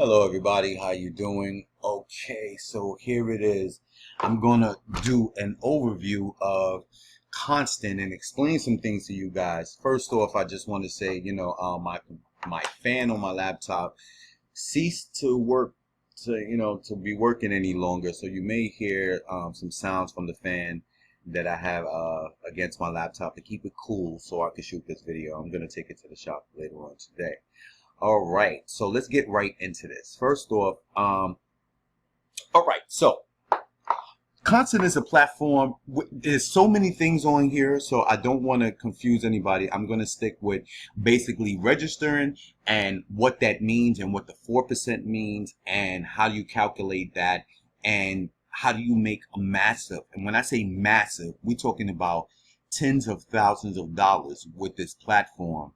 Hello everybody, how you doing? Okay, so here it is. I'm gonna do an overview of constant and explain some things to you guys. First off, I just want to say, my fan on my laptop ceased to work to be working any longer. So you may hear some sounds from the fan that I have against my laptop to keep it cool so I can shoot this video. I'm gonna take it to the shop later on today. All right, so let's get right into this. First off, all right, so Constant is a platform. There's so many things on here, so I don't want to confuse anybody. I'm going to stick with basically registering and what that means and what the 4% means and how you calculate that and how do you make a massive. And when I say massive, we're talking about tens of thousands of dollars with this platform,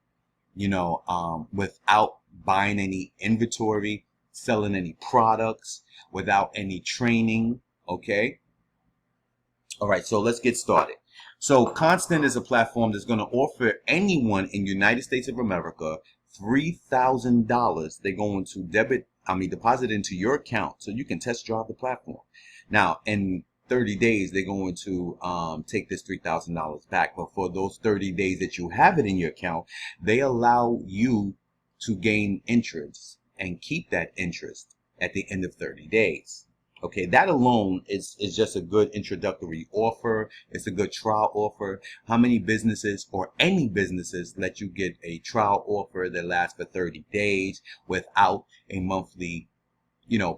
without buying any inventory, selling any products, without any training. Okay. All right. So let's get started. So Constant is a platform that's going to offer anyone in the United States of America $3,000. They're going to deposit into your account so you can test drive the platform. Now, in 30 days, they're going to take this $3,000 back. But for those 30 days that you have it in your account, they allow you to gain interest and keep that interest at the end of 30 days. Okay, that alone is just a good introductory offer. It's a good trial offer. How many businesses or any businesses let you get a trial offer that lasts for 30 days without a monthly,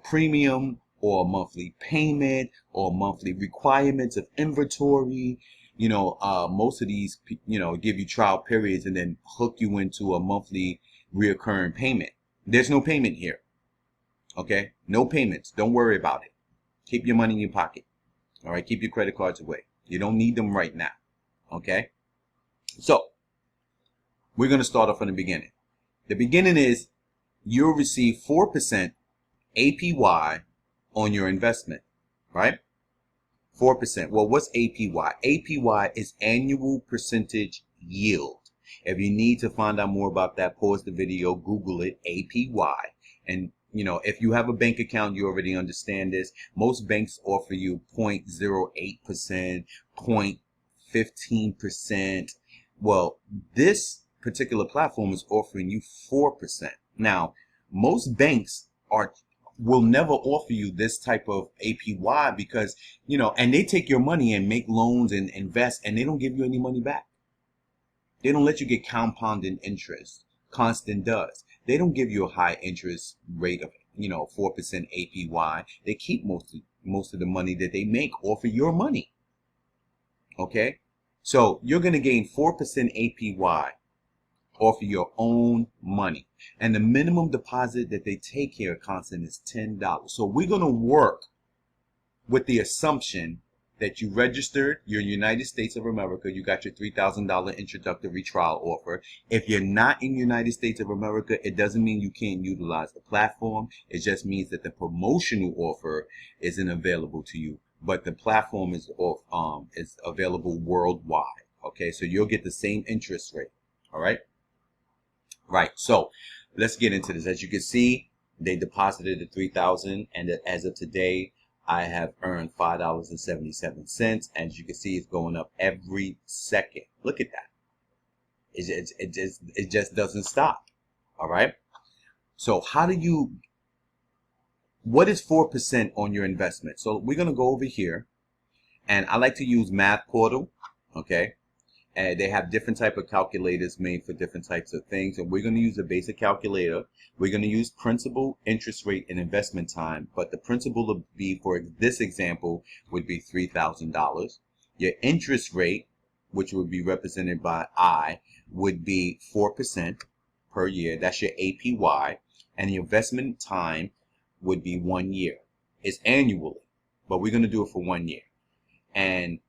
premium or monthly payment or monthly requirements of inventory? Most of these, give you trial periods and then hook you into a monthly reoccurring payment. There's no payment here. Okay? No payments. Don't worry about it. Keep your money in your pocket. All right? Keep your credit cards away. You don't need them right now. Okay? So, we're going to start off from the beginning. The beginning is you'll receive 4% APY on your investment, right? 4%. Well, what's APY? APY is annual percentage yield. If you need to find out more about that, pause the video, Google it, APY. And, if you have a bank account, you already understand this. Most banks offer you 0.08%, 0.15%. Well, this particular platform is offering you 4%. Now, most banks will never offer you this type of APY because, and they take your money and make loans and invest and they don't give you any money back. They don't let you get compounding interest. Constant does. They don't give you a high interest rate of, 4% APY. They keep most of the money that they make off of your money. Okay? So you're going to gain 4% APY off of your own money. And the minimum deposit that they take here at Constant is $10. So we're going to work with the assumption that you registered, you're in the United States of America, you got your $3,000 introductory trial offer. If you're not in the United States of America, it doesn't mean you can't utilize the platform. It just means that the promotional offer isn't available to you, but the platform is available worldwide. Okay, so you'll get the same interest rate. All right. Right. So let's get into this. As you can see, they deposited the $3,000, and as of today, I have earned $5.77. As you can see, it's going up every second. Look at that. It just doesn't stop. All right. So what is 4% on your investment? So we're going to go over here, and I like to use Math Portal. Okay. And they have different type of calculators made for different types of things. And we're going to use a basic calculator. We're going to use principal, interest rate, and investment time. But the principal would be, for this example, would be $3,000. Your interest rate, which would be represented by I, would be 4% per year. That's your APY. And the investment time would be 1 year. It's annually, but we're going to do it for 1 year. And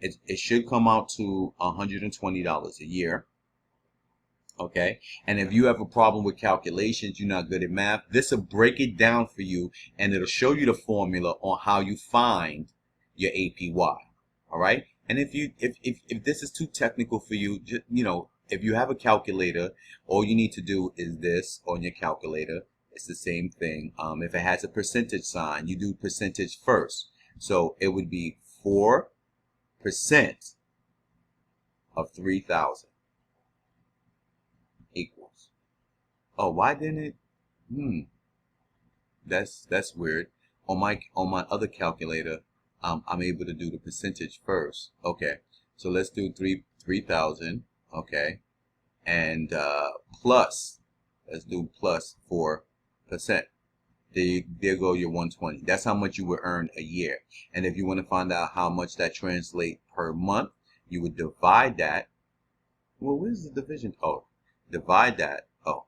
it should come out to $120 a year. Okay. And if you have a problem with calculations, you're not good at math, this will break it down for you and it'll show you the formula on how you find your APY. All right. And if this is too technical for you, if you have a calculator, all you need to do is this on your calculator. it's the same thing. If it has a percentage sign, you do percentage first. So it would be 4% of 3,000 equals. Oh, why didn't it? That's weird. On my other calculator, I'm able to do the percentage first. Okay, so let's do 3,000. Okay, and plus, let's do plus 4%. There go your 120. That's how much you would earn a year. And if you want to find out how much that translates per month, you would divide that. Well, where's the division? Oh, divide that. Oh,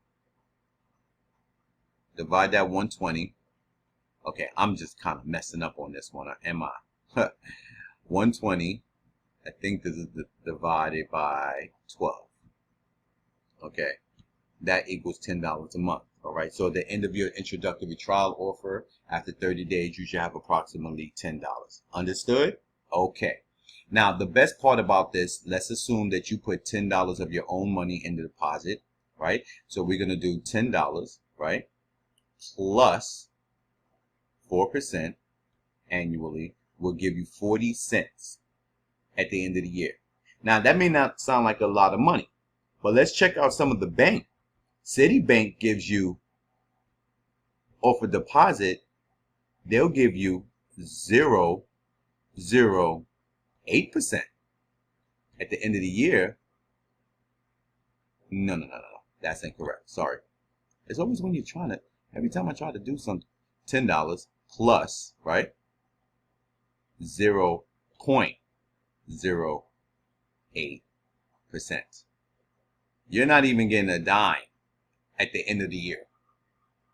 divide that 120. Okay, I'm just kind of messing up on this one, am I? 120, I think this is divided by 12. Okay, that equals $10 a month. All right, so at the end of your introductory trial offer, after 30 days, you should have approximately $10. Understood? Okay. Now, the best part about this, let's assume that you put $10 of your own money in the deposit, right? So we're going to do $10, right, plus 4% annually will give you 40 cents at the end of the year. Now, that may not sound like a lot of money, but let's check out some of the bank. Citibank gives you, off a deposit, they'll give you 0.08% at the end of the year. No. That's incorrect. Sorry. It's always when you're trying to, every time I try to do something, $10 plus, right? 0.08%. You're not even getting a dime at the end of the year.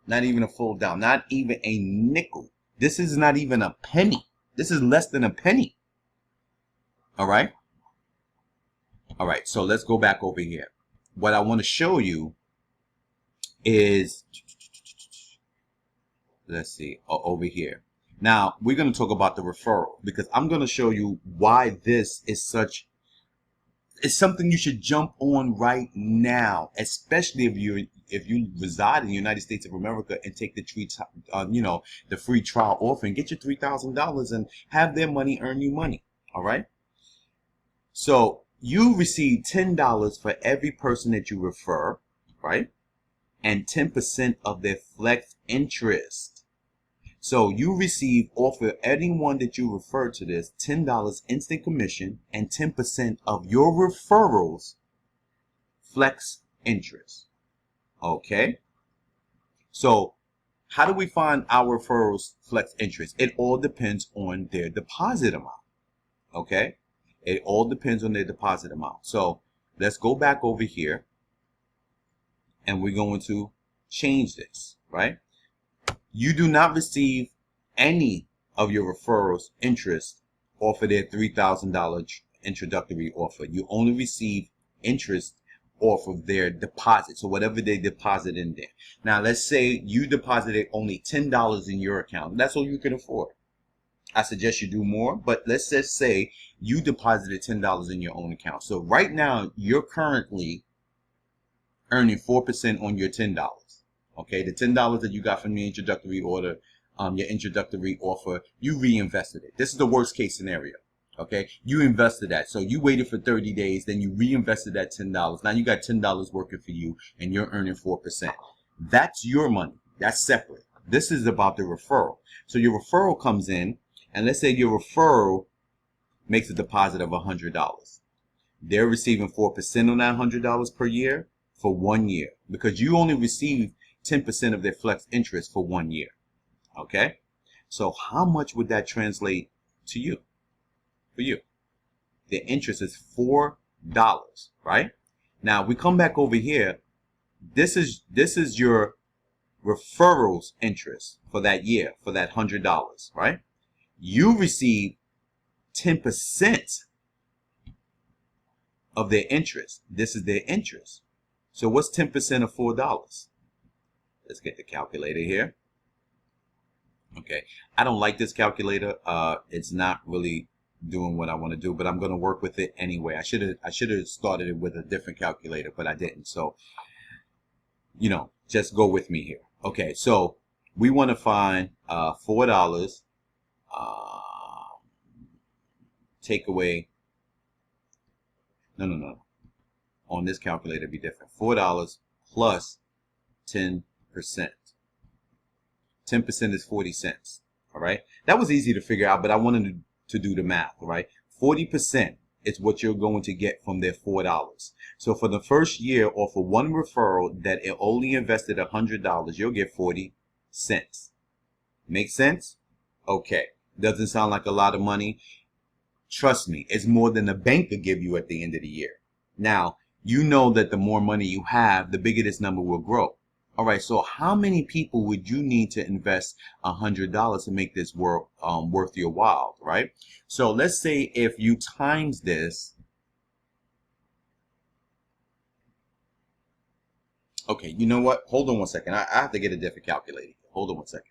Not even a full dime. Not even a nickel. This is not even a penny. This is less than a penny. All right? All right, so let's go back over here. What I want to show you is, let's see, over here. Now, we're going to talk about the referral because I'm going to show you why this is such, it's something you should jump on right now, especially if you reside in the United States of America and take the the free trial offer and get your $3,000 and have their money earn you money. All right. So you receive $10 for every person that you refer, right? And 10% of their flex interest. So you receive off of anyone that you refer to this $10 instant commission and 10% of your referrals flex interest. Okay. So how do we find our referrals flex interest? It all depends on their deposit amount. Okay. It all depends on their deposit amount. So let's go back over here and we're going to change this, right? You do not receive any of your referrals interest off of their $3,000 introductory offer. You only receive interest off of their deposit. So whatever they deposit in there. Now, let's say you deposited only $10 in your account. That's all you can afford. I suggest you do more, but let's just say you deposited $10 in your own account. So right now, you're currently earning 4% on your $10. Okay, the $10 that you got from the introductory order, your introductory offer, you reinvested it. This is the worst case scenario. Okay, you invested that. So you waited for 30 days, then you reinvested that $10. Now you got $10 working for you and you're earning 4%. That's your money. That's separate. This is about the referral. So your referral comes in, and let's say your referral makes a deposit of $100. They're receiving 4% on that $100 per year for 1 year because you only receive 10% of their flex interest for 1 year. Okay, so how much would that translate to you? For you, the interest is $4, right? Now we come back over here. This is your referrals interest for that year, for that $100, right? You receive 10% of their interest. This is their interest. So what's 10% of $4? Let's get the calculator here. Okay, I don't like this calculator. It's not really doing what I want to do, but I'm going to work with it anyway. I should have started it with a different calculator, but I didn't. So, just go with me here. Okay, so we want to find $4. Take away. No. On this calculator, it'd be different. $4 plus 10%. 10% is 40 cents. All right. That was easy to figure out, but I wanted to do the math. All right. 40% is what you're going to get from their $4. So for the first year, or for one referral that it only invested $100, you'll get 40 cents. Make sense? Okay. Doesn't sound like a lot of money. Trust me, it's more than the bank could give you at the end of the year. Now, you know that the more money you have, the bigger this number will grow. All right, so how many people would you need to invest $100 to make this worth your while, right? So let's say if you times this. Okay, you know what? Hold on one second. I have to get a different calculator. Hold on one second.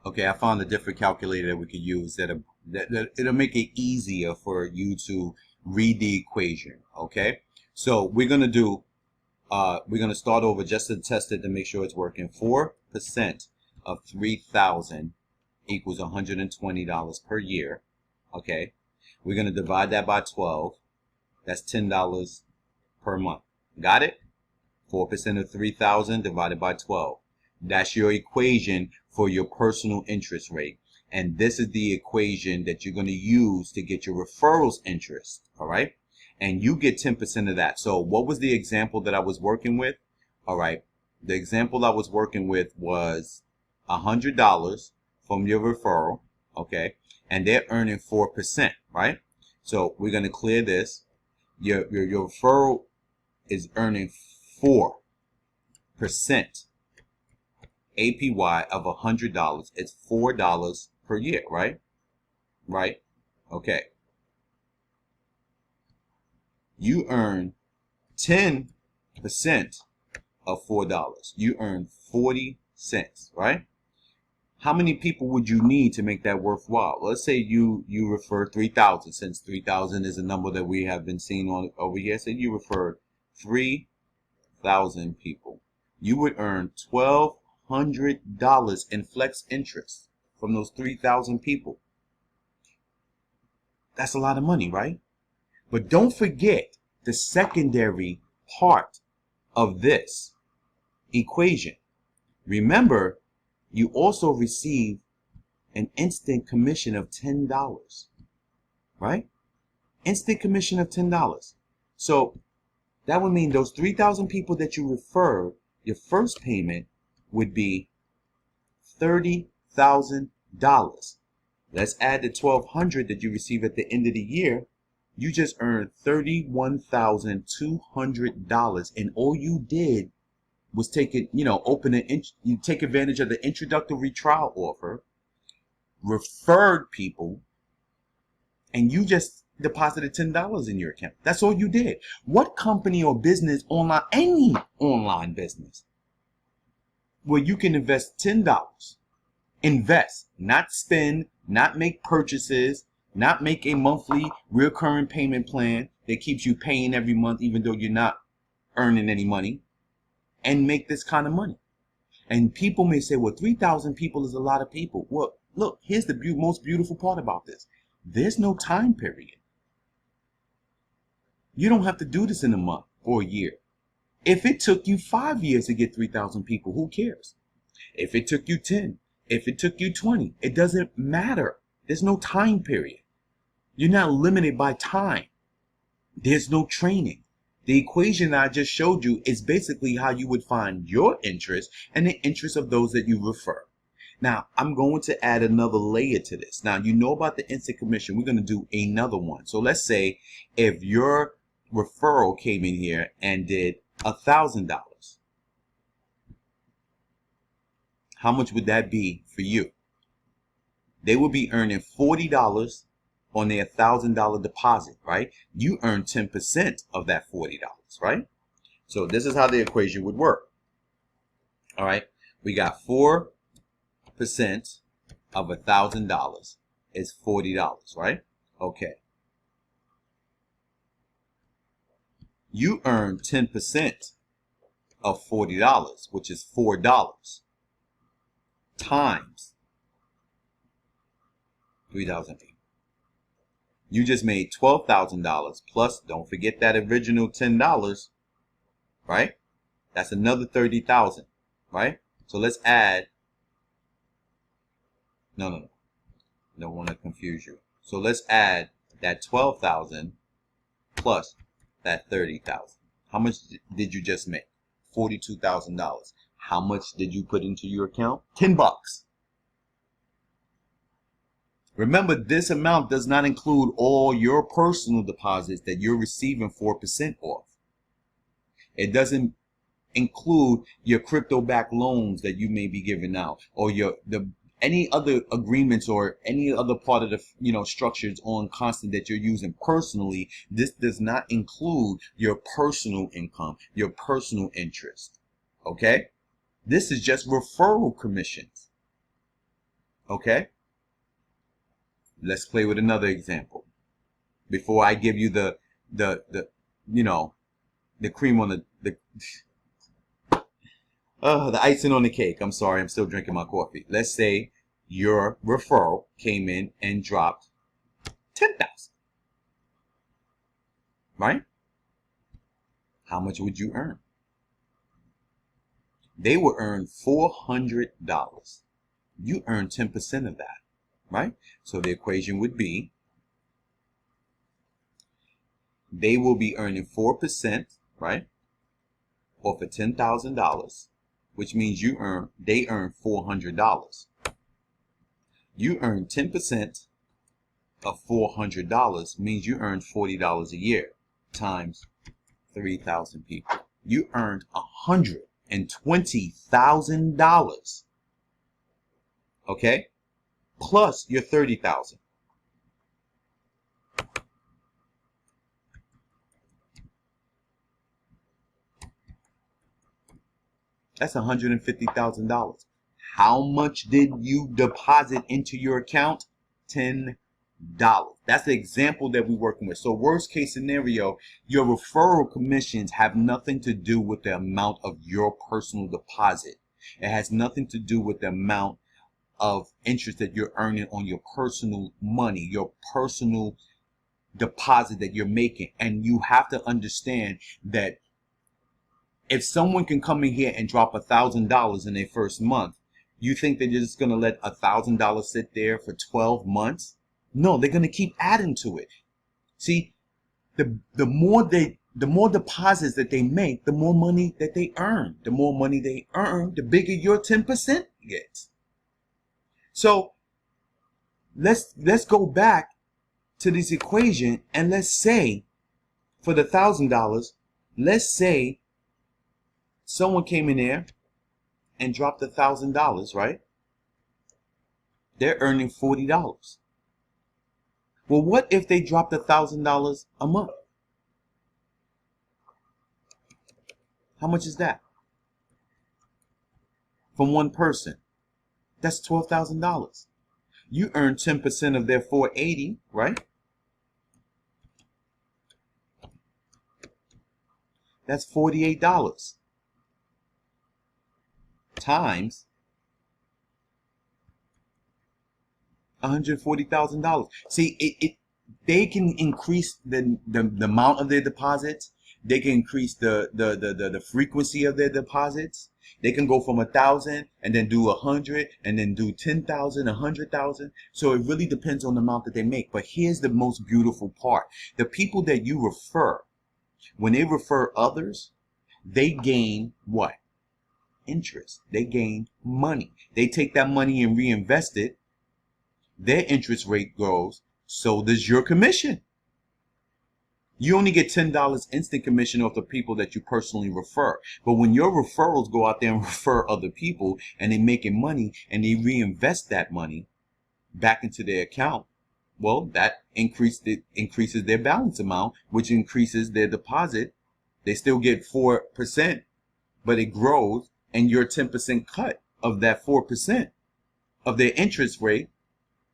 Okay, I found a different calculator that we could use that it'll make it easier for you to read the equation. Okay, so we're gonna start over just to test it to make sure it's working. 4% of 3,000 equals $120 per year. Okay, we're gonna divide that by 12. That's $10 per month. Got it? 4% of 3,000 divided by 12. That's your equation for your personal interest rate. And this is the equation that you're going to use to get your referrals interest. All right. And you get 10% of that. So what was the example that I was working with? All right. The example I was working with was $100 from your referral. Okay. And they're earning 4%. Right. So we're going to clear this. Your referral is earning 4%. APY of $100. It's $4 per year, right? Right? Okay. You earn 10% of $4. You earn 40 cents, right? How many people would you need to make that worthwhile? Let's say you refer 3,000, since 3,000 is a number that we have been seeing on over here. So you refer 3,000 people. You would earn $1,200 in flex interest from those 3,000 people. That's a lot of money, right? But don't forget the secondary part of this equation. Remember, you also receive an instant commission of $10, right? Instant commission of $10. So that would mean those 3,000 people that you referred, your first payment would be $30,000. Let's add the $1,200 that you receive at the end of the year. You just earned $31,200, and all you did was take advantage of the introductory trial offer, referred people, and you just deposited $10 in your account. That's all you did. What company or business any online business, where you can invest $10, invest, not spend, not make purchases, not make a monthly recurring payment plan that keeps you paying every month even though you're not earning any money, and make this kind of money? And people may say, well, 3,000 people is a lot of people. Well, look, here's the most beautiful part about this. There's no time period. You don't have to do this in a month or a year. If it took you 5 years to get 3,000 people, who cares? If it took you 10, if it took you 20, it doesn't matter. There's no time period. You're not limited by time. There's no training. The equation I just showed you is basically how you would find your interest and the interest of those that you refer. Now, I'm going to add another layer to this. Now, you know about the instant commission. We're going to do another one. So let's say if your referral came in here and did $1,000, how much would that be for you? They would be earning $40 on their $1,000 deposit, right? You earn 10% of that $40, right? So this is how the equation would work. All right, we got 4% of $1,000 is $40, right? Okay. You earn 10% of $40, which is $4. times 3,000 people. You just made $12,000 plus, don't forget that original $10, right? That's another 30,000, right? So let's add, no. Don't want to confuse you. So let's add that 12,000 plus that 30,000. How much did you just make? $42,000. How much did you put into your account? $10. Remember, this amount does not include all your personal deposits that you're receiving 4% off. It doesn't include your crypto-backed loans that you may be giving out, or any other agreements or any other part of the structures on Constant that you're using personally. This does not include your personal income, your personal interest. Okay? This is just referral commissions. Okay? Let's play with another example before I give you the cream on the icing on the cake. I'm sorry, I'm still drinking my coffee. Let's say your referral came in and dropped 10,000. Right? How much would you earn? They will earn $400. You earn 10% of that. Right? So the equation would be they will be earning 4%, right? Off of $10,000, which means they earn $400. You earn 10% of $400 means you earn $40 a year times 3,000 people. You earned $120,000. Okay? Plus your 30,000. That's $150,000. How much did you deposit into your account? $10. That's the example that we're working with. So worst case scenario, your referral commissions have nothing to do with the amount of your personal deposit. It has nothing to do with the amount of interest that you're earning on your personal money, your personal deposit that you're making. And you have to understand that if someone can come in here and drop $1,000 in their first month, you think they're just going to let $1,000 sit there for 12 months? No, they're going to keep adding to it. See, the more deposits that they make, the more money that they earn. The more money they earn, the bigger your 10% gets. So let's go back to this equation, and let's say for the $1,000, let's say someone came in there and dropped $1,000, right? They're earning $40. Well, what if they dropped $1,000 a month? How much is that? From one person. That's $12,000. You earn 10% of their $480, right? That's $48 times $140,000. See, they can increase the amount of their deposits. They can increase the frequency of their deposits. They can go from 1,000 and then do 100 and then do 10,000, 100,000. So it really depends on the amount that they make. But here's the most beautiful part: the people that you refer, when they refer others, they gain what? Interest. They gain money. They take that money and reinvest it. Their interest rate grows, so does your commission. You only get $10 instant commission off the people that you personally refer. But when your referrals go out there and refer other people and they're making money and they reinvest that money back into their account, well, that increases their balance amount, which increases their deposit. They still get 4%, but it grows, and your 10% cut of that 4% of their interest rate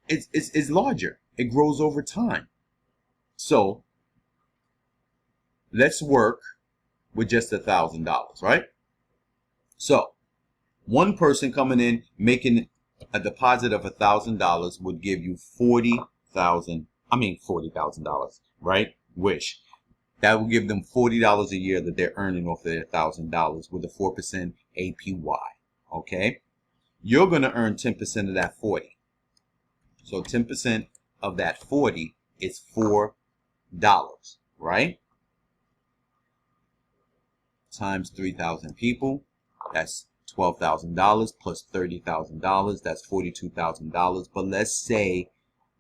is larger. It grows over time. So let's work with just $1,000, right? So one person coming in making a deposit of $1,000 would give you $40,000, right? Wish. That will give them $40 a year that they're earning off of their $1,000 with a 4% APY. Okay? You're going to earn 10% of that 40. So 10% of that 40 is $4, right? Times 3,000 people, that's $12,000 plus $30,000, that's $42,000. But let's say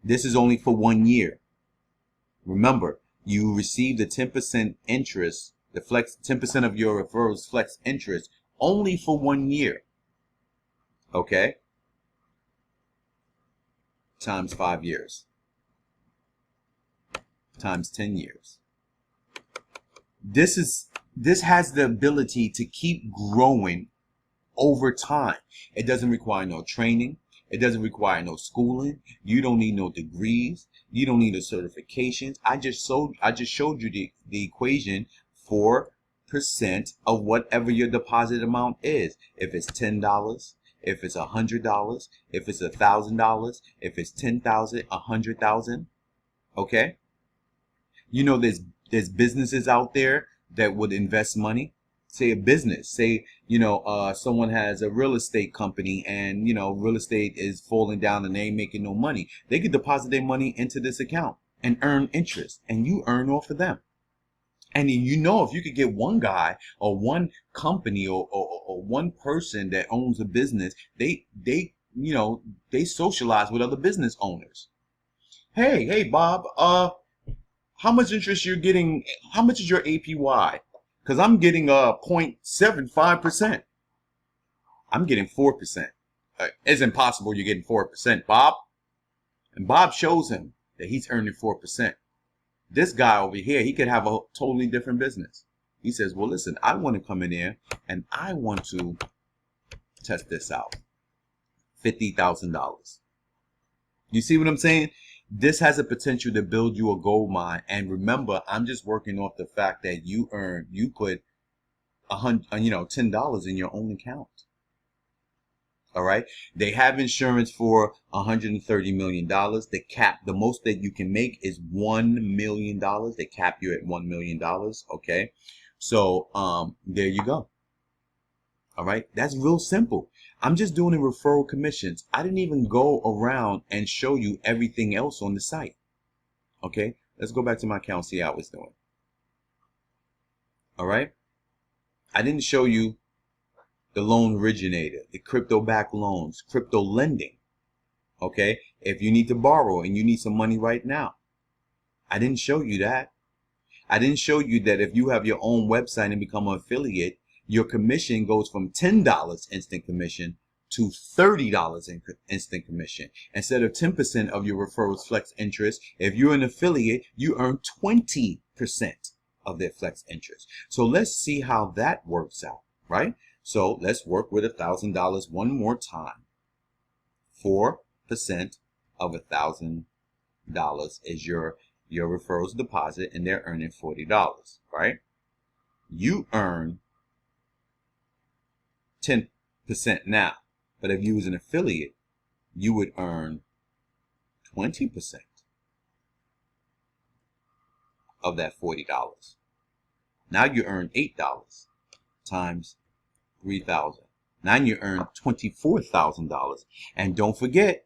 this is only for 1 year. Remember, you receive the 10% interest, the flex 10% of your referrals flex interest only for 1 year. Okay? Times 5 years. Times 10 years. This has the ability to keep growing over time. It doesn't require no training. It doesn't require no schooling. You don't need no degrees. You don't need no certifications. I just showed you the equation. 4% of whatever your deposit amount is. If it's $10, if it's $100, if it's $1,000, if it's 10,000, 100,000. Okay. You know, there's businesses out there that would invest money. Say a business, say, someone has a real estate company and, real estate is falling down and they ain't making no money. They could deposit their money into this account and earn interest, and you earn off of them. And then, if you could get one guy or one company or one person that owns a business, they socialize with other business owners. Hey, Bob, how much interest you're getting? How much is your APY? Because I'm getting 0.75%. I'm getting 4%. It's impossible you're getting 4%, Bob. And Bob shows him that he's earning 4%. This guy over here, he could have a totally different business. He says, well, listen, I want to come in here and I want to test this out. $50,000. You see what I'm saying? This has a potential to build you a gold mine. And remember, I'm just working off the fact that you put $10 in your own account. All right. They have insurance for $130 million. The most that you can make is $1 million. They cap you at $1 million. Okay. So, there you go. All right. That's real simple. I'm just doing the referral commissions. I didn't even go around and show you everything else on the site. Okay. Let's go back to my account, see how it's doing. All right. I didn't show you the loan originator, the crypto-backed loans, crypto lending. Okay. If you need to borrow and you need some money right now, I didn't show you that. I didn't show you that if you have your own website and become an affiliate, your commission goes from $10 instant commission to $30 in instant commission. Instead of 10% of your referrals flex interest, if you're an affiliate, you earn 20% of their flex interest. So let's see how that works out, right? So let's work with $1,000 one more time. 4% of $1,000 is your referrals deposit, and they're earning $40, right? You earn 10% now, but if you was an affiliate, you would earn 20% of that $40. Now you earn $8 times 3,000. Now you earn $24,000. And don't forget,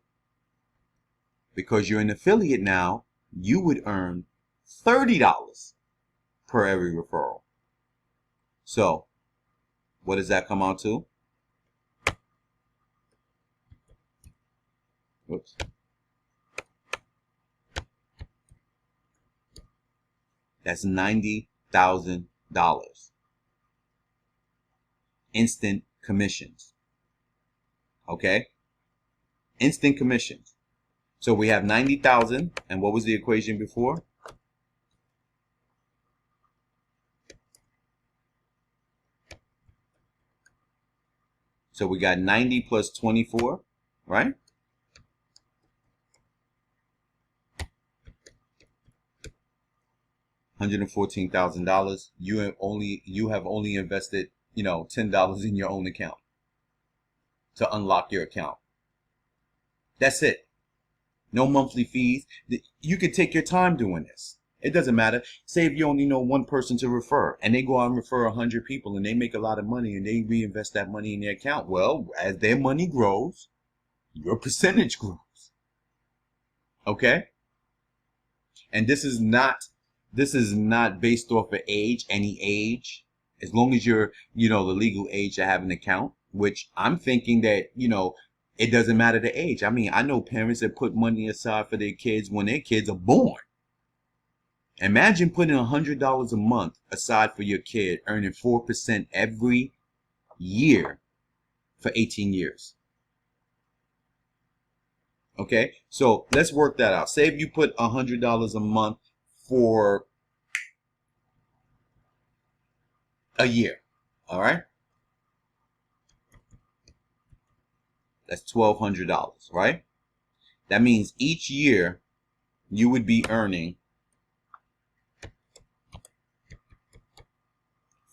because you're an affiliate now, you would earn $30 per every referral. So, what does that come out to? Whoops. That's $90,000. Instant commissions. Okay? Instant commissions. So we have 90,000, and what was the equation before? So we got 90 plus 24, right? $114,000. You have only invested, $10 in your own account to unlock your account. That's it. No monthly fees. You can take your time doing this. It doesn't matter. Say if you only know one person to refer and they go out and refer 100 people and they make a lot of money and they reinvest that money in their account. Well, as their money grows, your percentage grows. Okay? And this is not based off of age, any age. As long as you're, the legal age to have an account, which I'm thinking that, it doesn't matter the age. I mean, I know parents that put money aside for their kids when their kids are born. Imagine putting $100 a month aside for your kid, earning 4% every year for 18 years. Okay, so let's work that out. Say if you put $100 a month for a year, all right? That's $1,200, right? That means each year you would be earning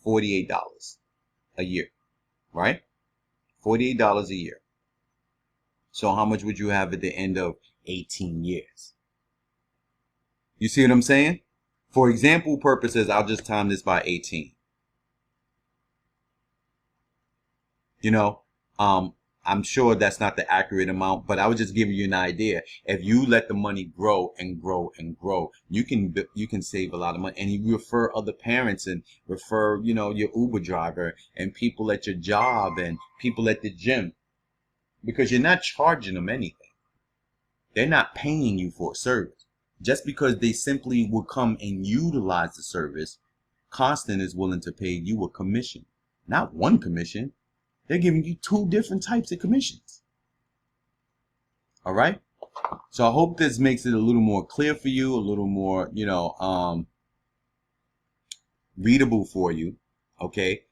$48 a year, right? $48 a year. So how much would you have at the end of 18 years? You see what I'm saying? For example purposes, I'll just time this by 18. I'm sure that's not the accurate amount, but I was just giving you an idea. If you let the money grow and grow and grow, you can save a lot of money. And you refer other parents and refer, your Uber driver and people at your job and people at the gym, because you're not charging them anything. They're not paying you for a service. Just because they simply will come and utilize the service, Constant is willing to pay you a commission. Not one commission. They're giving you 2 different types of commissions. All right. So I hope this makes it a little more clear for you, a little more, readable for you. Okay.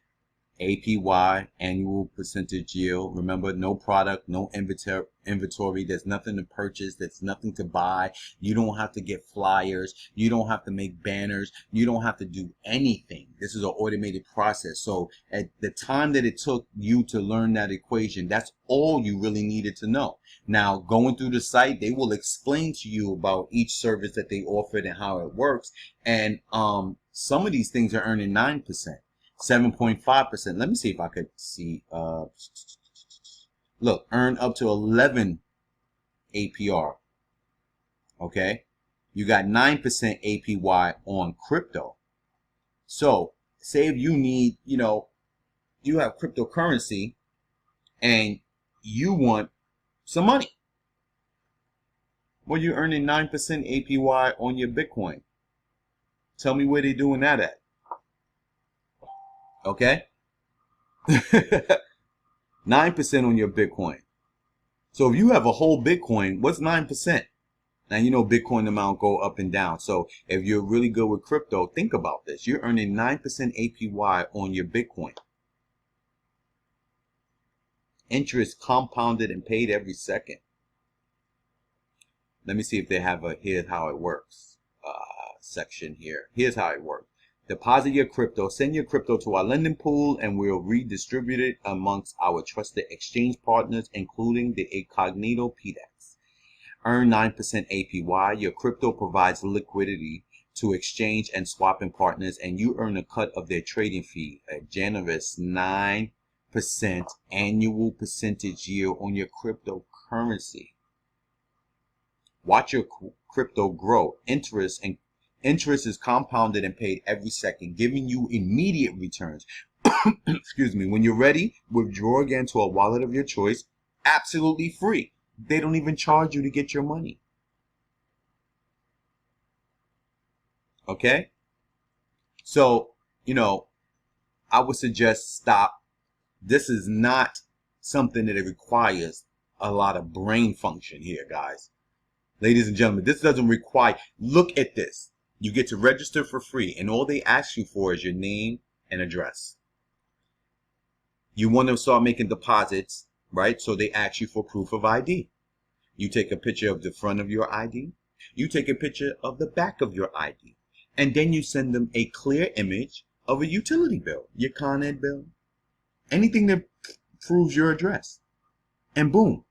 APY, annual percentage yield. Remember, no product, no inventory. There's nothing to purchase. There's nothing to buy. You don't have to get flyers. You don't have to make banners. You don't have to do anything. This is an automated process. So at the time that it took you to learn that equation, that's all you really needed to know. Now, going through the site, they will explain to you about each service that they offered and how it works. And some of these things are earning 9%. 7.5%. Let me see if I could see. Look, earn up to 11 APR. Okay, you got 9% APY on crypto. So, say if you need, you have cryptocurrency and you want some money. Well, you're earning 9% APY on your Bitcoin. Tell me where they're doing that at. Okay? 9% on your Bitcoin. So if you have a whole Bitcoin, what's 9%? Now, Bitcoin amount go up and down. So if you're really good with crypto, think about this. You're earning 9% APY on your Bitcoin. Interest compounded and paid every second. Let me see if they have a here's how it works section here. Here's how it works. Deposit your crypto, send your crypto to our lending pool, and we'll redistribute it amongst our trusted exchange partners, including the Incognito PDEX. Earn 9% APY. Your crypto provides liquidity to exchange and swapping partners, and you earn a cut of their trading fee, a generous 9% annual percentage yield on your cryptocurrency. Watch your crypto grow. Interest is compounded and paid every second, giving you immediate returns. Excuse me. When you're ready, withdraw again to a wallet of your choice, absolutely free. They don't even charge you to get your money. Okay? So, I would suggest stop. This is not something that it requires a lot of brain function here, guys. Ladies and gentlemen, this doesn't require, look at this. You get to register for free, and all they ask you for is your name and address. You want to start making deposits, right? So they ask you for proof of ID. You take a picture of the front of your ID. You take a picture of the back of your ID. And then you send them a clear image of a utility bill, your Con Ed bill, anything that proves your address. And boom,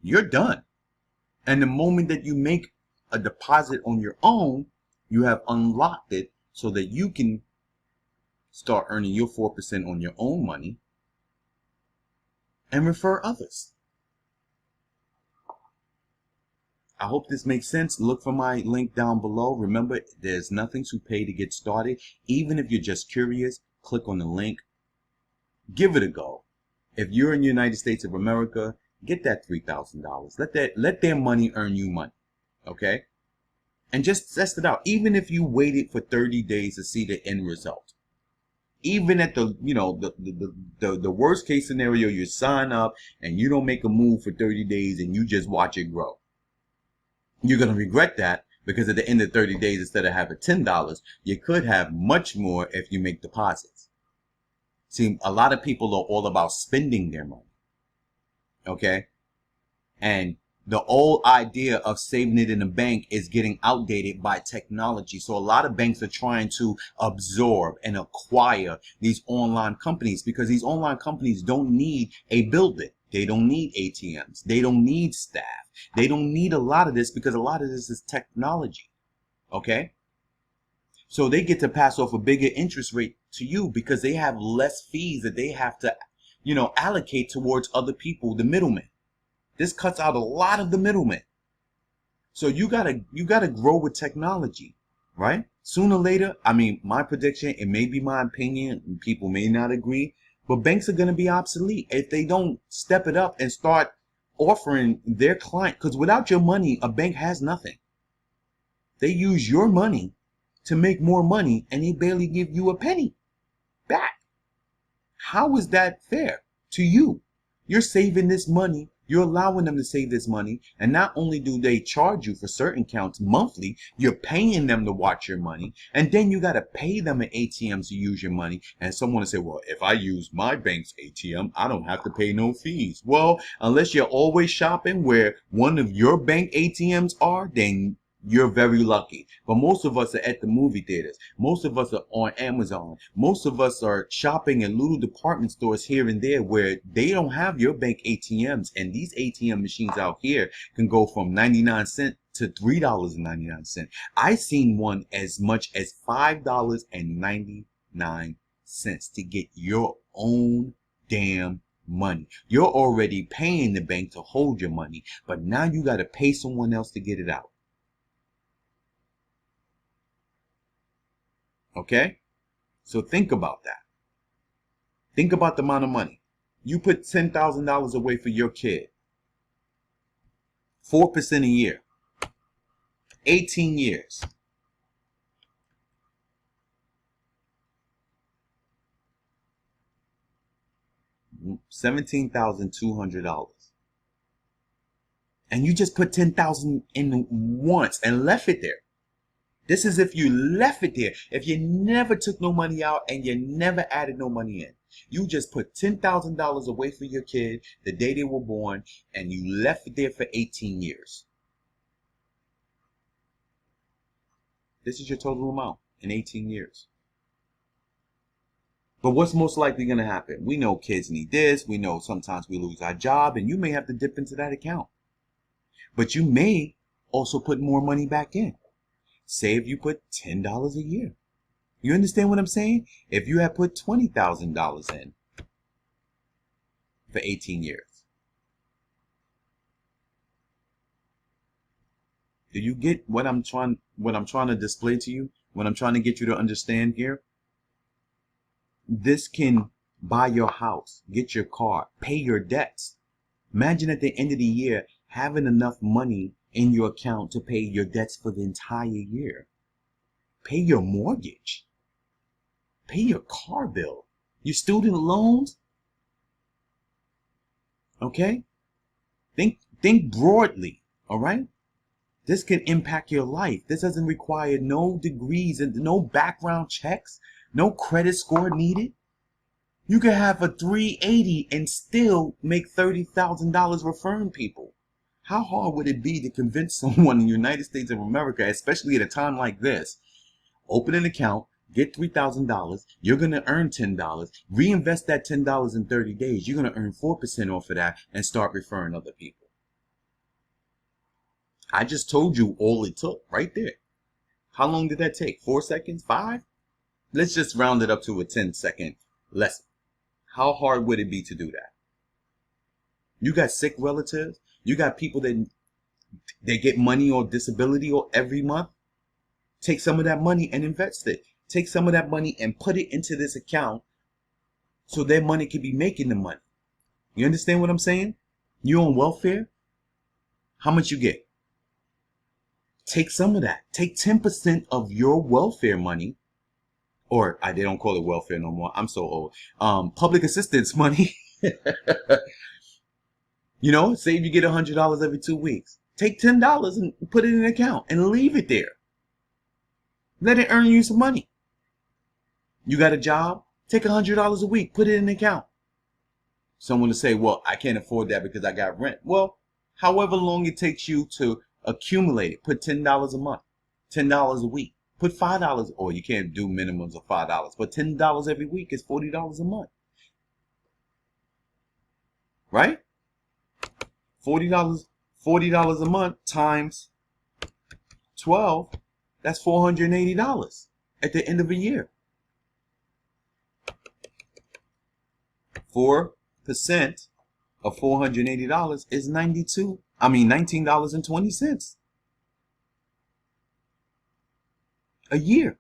you're done. And the moment that you make a deposit on your own, you have unlocked it so that you can start earning your 4% on your own money and refer others. I hope this makes sense. Look for my link down below. Remember, there's nothing to pay to get started. Even if you're just curious, click on the link. Give it a go. If you're in the United States of America, get that $3,000. Let their money earn you money. Okay? And just test it out. Even if you waited for 30 days to see the end result. Even at the, you know, the worst case scenario, you sign up and you don't make a move for 30 days and you just watch it grow. You're going to regret that, because at the end of 30 days, instead of having $10, you could have much more if you make deposits. See, a lot of people are all about spending their money. Okay? And the old idea of saving it in a bank is getting outdated by technology. So a lot of banks are trying to absorb and acquire these online companies, because these online companies don't need a building. They don't need ATMs. They don't need staff. They don't need a lot of this, because a lot of this is technology. Okay? So they get to pass off a bigger interest rate to you because they have less fees that they have to, you know, allocate towards other people, the middlemen. This cuts out a lot of the middlemen. So you gotta grow with technology, right? Sooner or later, I mean, my prediction, it may be my opinion, and people may not agree, but banks are gonna be obsolete if they don't step it up and start offering their client. Because without your money, a bank has nothing. They use your money to make more money, and they barely give you a penny back. How is that fair to you? You're saving this money. You're allowing them to save this money. And not only do they charge you for certain counts monthly, you're paying them to watch your money. And then you got to pay them at ATMs to use your money. And someone will say, well, if I use my bank's ATM, I don't have to pay no fees. Well, unless you're always shopping where one of your bank ATMs are, then you're very lucky. But most of us are at the movie theaters. Most of us are on Amazon. Most of us are shopping in little department stores here and there where they don't have your bank ATMs. And these ATM machines out here can go from 99 cents to $3.99. I seen one as much as $5.99 to get your own damn money. You're already paying the bank to hold your money, but now you got to pay someone else to get it out. Okay? So think about that. Think about the amount of money. You put $10,000 away for your kid. 4% a year. 18 years. $17,200. And you just put $10,000 in once and left it there. This is if you left it there. If you never took no money out and you never added no money in. You just put $10,000 away for your kid the day they were born, and you left it there for 18 years. This is your total amount in 18 years. But what's most likely going to happen? We know kids need this. We know sometimes we lose our job, and you may have to dip into that account. But you may also put more money back in. Say if you put $10 a year. You understand what I'm saying? If you have put $20,000 in for 18 years. Do you get what I'm trying to display to you? What I'm trying to get you to understand here? This can buy your house, get your car, pay your debts. Imagine at the end of the year having enough money in your account to pay your debts for the entire year. Pay your mortgage. Pay your car bill. Your student loans. Okay? Think broadly, all right? This can impact your life. This doesn't require no degrees and no background checks, no credit score needed. You could have a 380 and still make $30,000 referring people. How hard would it be to convince someone in the United States of America, especially at a time like this, open an account, get $3,000, you're going to earn $10, reinvest that $10 in 30 days, you're going to earn 4% off of that and start referring other people. I just told you all it took right there. How long did that take? 4 seconds? 5? Let's just round it up to a 10-second lesson. How hard would it be to do that? You got sick relatives. You got people that they get money or disability or every month. Take some of that money and invest it. Take some of that money and put it into this account so their money can be making the money. You understand what I'm saying? You on welfare? How much you get? Take some of that. Take 10% of your welfare money, or they don't call it welfare no more. I'm so old. Public assistance money. You know, say if you get $100 every 2 weeks. Take $10 and put it in an account and leave it there. Let it earn you some money. You got a job? Take $100 a week, put it in an account. Someone to say, well, I can't afford that because I got rent. Well, however long it takes you to accumulate it, put $10 a month, $10 a week, put $5, or you can't do minimums of $5, but $10 every week is $40 a month. Right? $40 a month times 12, that's $480 at the end of a year. 4% of $480 is $19.20 a year.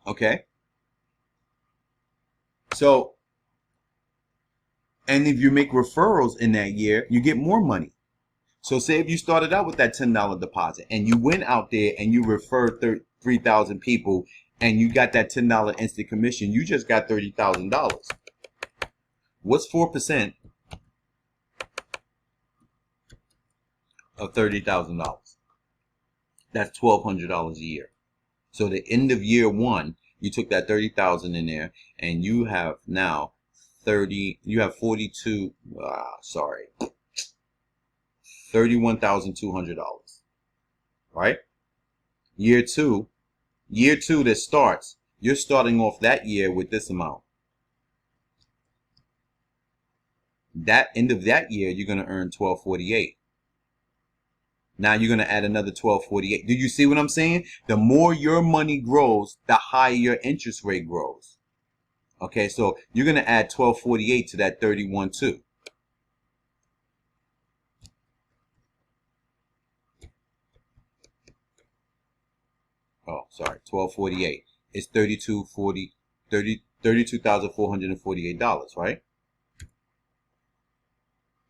Okay? So, and if you make referrals in that year, you get more money. So say if you started out with that $10 deposit and you went out there and you referred 3,000 people and you got that $10 instant commission, you just got $30,000. What's 4% of $30,000? That's $1,200 a year. So the end of year one, you took that 30,000 in there and you have now $31,200, right? Year two that starts, you're starting off that year with this amount. That end of that year, you're going to earn $1,248. Now you're going to add another $1,248. Do you see what I'm saying? The more your money grows, the higher your interest rate grows. Okay, so you're going to add $1,248 to that 31.2. Oh, sorry, 1248. It's $32,448, right?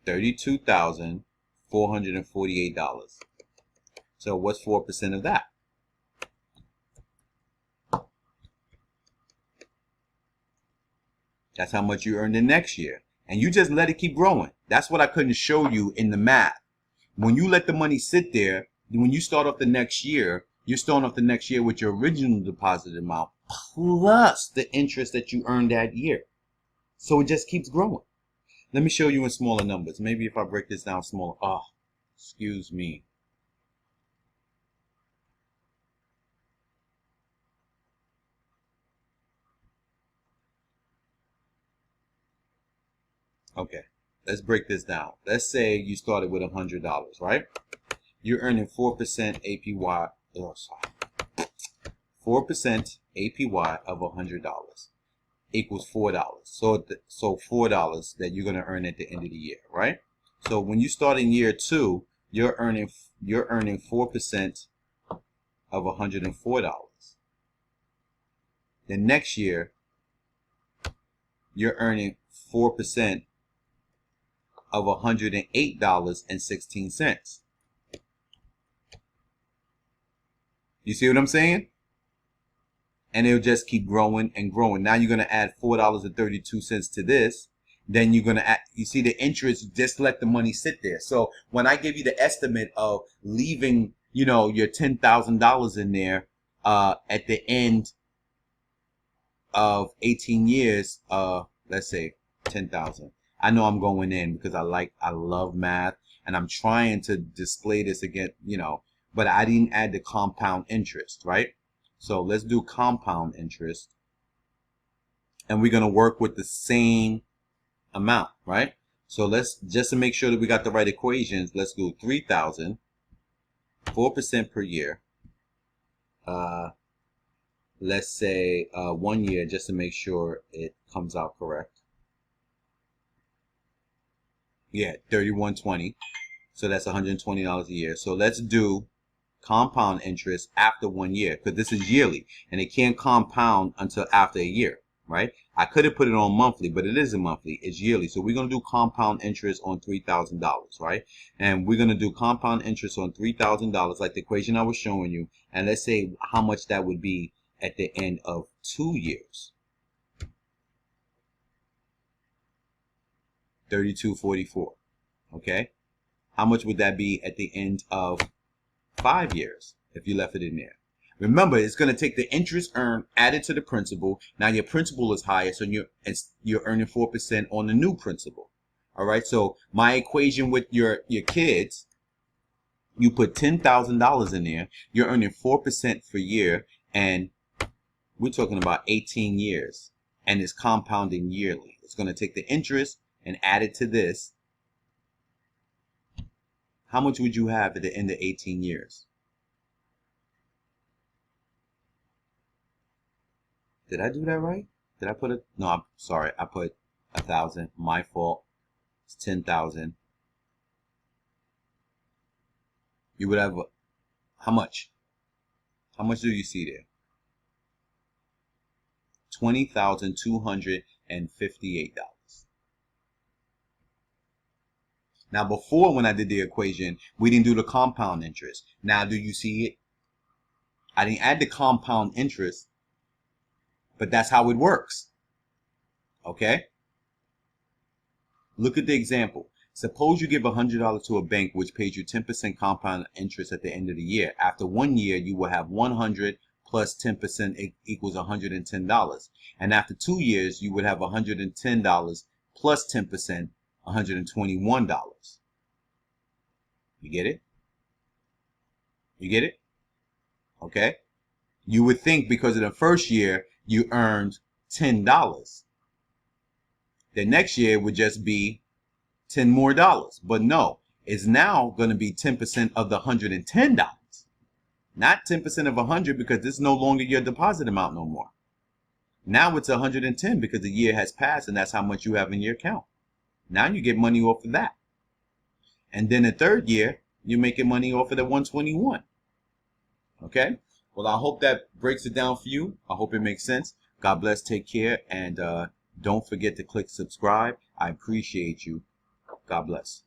$32,448. So what's 4% of that? That's how much you earn the next year. And you just let it keep growing. That's what I couldn't show you in the math. When you let the money sit there, when you start off the next year, you're starting off the next year with your original deposit amount plus the interest that you earned that year. So it just keeps growing. Let me show you in smaller numbers. Maybe if I break this down smaller. Oh, excuse me. Okay, let's break this down. Let's say you started with $100, right? You're earning 4% APY. Oh, sorry. 4% APY of $100 equals $4. So $4 that you're going to earn at the end of the year, right? So when you start in year two, you're earning 4% of $104. The next year, you're earning 4% of $108.16. You see what I'm saying? And it'll just keep growing and growing. Now you're going to add $4.32 to this. Then you're going to add, you see the interest, just let the money sit there. So when I give you the estimate of leaving, you know, your $10,000 in there at the end of 18 years, let's say 10,000. I know I'm going in because I love math and I'm trying to display this again, you know, but I didn't add the compound interest, right? So let's do compound interest and we're going to work with the same amount, right? So let's, just to make sure that we got the right equations, let's go 3,000, 4% per year. Let's say 1 year, just to make sure it comes out correct. Yeah, 3120. So that's $120 a year. So let's do compound interest after 1 year, because this is yearly and it can't compound until after a year, right? I could have put it on monthly, but it isn't monthly, it's yearly. So we're going to do compound interest on $3,000, right? And we're going to do compound interest on $3,000 like the equation I was showing you. And let's say how much that would be at the end of 2 years. 3244. Okay? How much would that be at the end of 5 years if you left it in there? Remember, it's going to take the interest earned added to the principal. Now your principal is higher, so you're earning 4% on the new principal. All right. So my equation with your kids, you put $10,000 in there. You're earning 4% per year, and we're talking about 18 years, and it's compounding yearly. It's going to take the interest and add it to this. How much would you have at the end of 18 years? Did I do that right? Did I put it? No, I'm sorry. I put 1,000. My fault. It's 10,000. You would have how much? How much do you see there? $20,258. Now, before, when I did the equation, we didn't do the compound interest. Now, do you see it? I didn't add the compound interest, but that's how it works. Okay? Look at the example. Suppose you give $100 to a bank which pays you 10% compound interest at the end of the year. After 1 year, you will have 100 plus 10% equals $110. And after 2 years, you would have $110 plus 10%, $121. You get it? You get it? Okay? You would think because of the first year, you earned $10. The next year would just be $10 more. But no, it's now going to be 10% of the $110. Not 10% of 100, because this is no longer your deposit amount no more. Now it's 110 because the year has passed and that's how much you have in your account. Now you get money off of that. And then the third year, you're making money off of the 121. Okay? Well, I hope that breaks it down for you. I hope it makes sense. God bless, take care, and don't forget to click subscribe. I appreciate you. God bless.